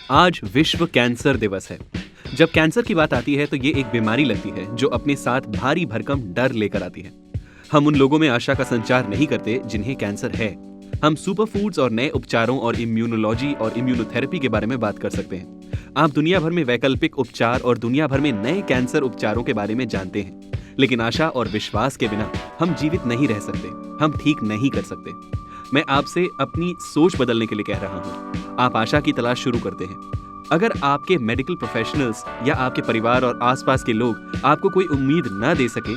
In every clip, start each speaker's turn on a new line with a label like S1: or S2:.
S1: आज विश्व कैंसर दिवस है। जब कैंसर की बात आती है तो ये एक बीमारी लगती है जो अपने साथ भारी भरकम डर लेकर आती है। हम उन लोगों में आशा का संचार नहीं करते जिन्हें कैंसर है। हम सुपर फूड्स और नए उपचारों और इम्यूनोलॉजी और इम्यूनोथेरेपी के बारे में बात कर सकते हैं। आप दुनिया भर में वैकल्पिक उपचार और दुनिया भर में नए कैंसर उपचारों के बारे में जानते हैं, लेकिन आशा और विश्वास के बिना हम जीवित नहीं रह सकते, हम ठीक नहीं कर सकते। मैं आपसे अपनी सोच बदलने के लिए कह रहा हूँ। आप आशा की तलाश शुरू करते हैं। अगर आपके मेडिकल प्रोफेशनल्स या आपके परिवार और आसपास के लोग आपको कोई उम्मीद न दे सके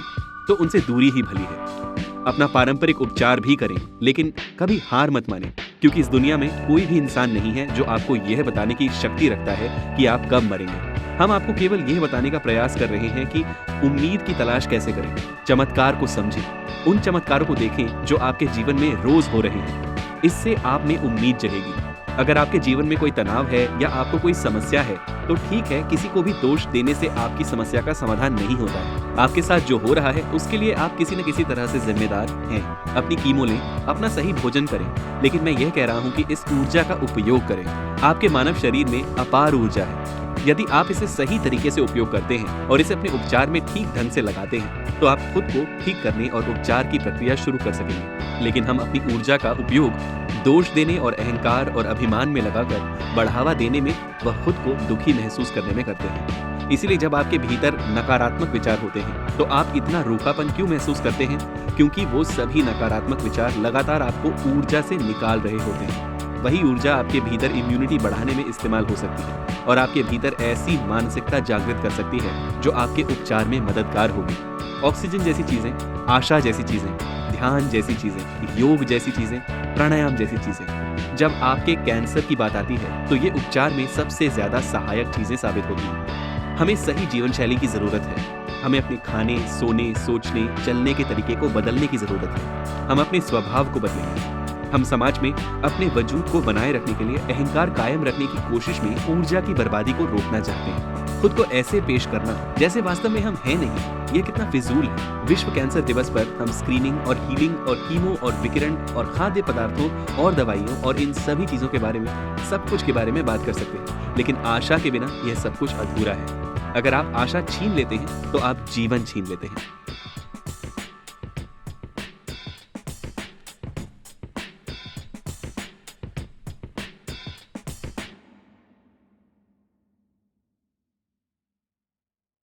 S1: तो उनसे दूरी ही भली है। अपना पारंपरिक उपचार भी करें, लेकिन कभी हार मत मानें, क्योंकि इस दुनिया में कोई भी इंसान नहीं है जो आपको यह बताने की शक्ति रखता है कि आप कब मरेंगे। हम आपको केवल यह बताने का प्रयास कर रहे हैं कि उम्मीद की तलाश कैसे करें। चमत्कार को समझें, उन चमत्कारों को देखें जो आपके जीवन में रोज हो रहे हैं। इससे आप में उम्मीद जगेगी। अगर आपके जीवन में कोई तनाव है या आपको कोई समस्या है तो ठीक है, किसी को भी दोष देने से आपकी समस्या का समाधान नहीं होता है। आपके साथ जो हो रहा है उसके लिए आप किसी न किसी तरह से जिम्मेदार हैं। अपनी कीमो लें, अपना सही भोजन करें, लेकिन मैं यह कह रहा हूँ कि इस ऊर्जा का उपयोग करें। आपके मानव शरीर में अपार ऊर्जा है। यदि आप इसे सही तरीके से उपयोग करते हैं और इसे अपने उपचार में ठीक ढंग से लगाते हैं तो आप खुद को ठीक करने और उपचार की प्रक्रिया शुरू कर सकेंगे। लेकिन हम अपनी ऊर्जा का उपयोग दोष देने और अहंकार और अभिमान में लगाकर बढ़ावा देने में व खुद को दुखी महसूस करने में करते हैं। इसीलिए जब आपके भीतर नकारात्मक विचार होते हैं तो आप इतना रूखापन क्यों महसूस करते हैं? क्योंकि वो सभी नकारात्मक विचार लगातार आपको ऊर्जा से निकाल रहे होते हैं। वही ऊर्जा आपके भीतर इम्यूनिटी बढ़ाने में इस्तेमाल हो सकती है और आपके भीतर ऐसी मानसिकता जागृत कर सकती है जो आपके उपचार में मददगार होगी। ऑक्सीजन जैसी चीजें, आशा जैसी चीजें, ध्यान जैसी चीजें, योग जैसी चीजें, प्राणायाम जैसी चीजें, जब आपके कैंसर की बात आती है तो ये उपचार में सबसे ज्यादा सहायक चीजें साबित होती हैं। हमें सही जीवन शैली की जरूरत है। हमें अपने खाने, सोने, सोचने, चलने के तरीके को बदलने की जरूरत है। हम अपने स्वभाव को बदलेंगे। हम समाज में अपने वजूद को बनाए रखने के लिए अहंकार कायम रखने की कोशिश में ऊर्जा की बर्बादी को रोकना चाहते हैं। खुद को ऐसे पेश करना जैसे वास्तव में हम हैं नहीं, ये कितना फिजूल है। विश्व कैंसर दिवस पर हम स्क्रीनिंग और हीलिंग और कीमो और विकिरण और खाद्य पदार्थों और दवाइयों और इन सभी चीजों के बारे में, सब कुछ के बारे में बात कर सकते हैं, लेकिन आशा के बिना यह सब कुछ अधूरा है। अगर आप आशा छीन लेते हैं तो आप जीवन छीन लेते हैं।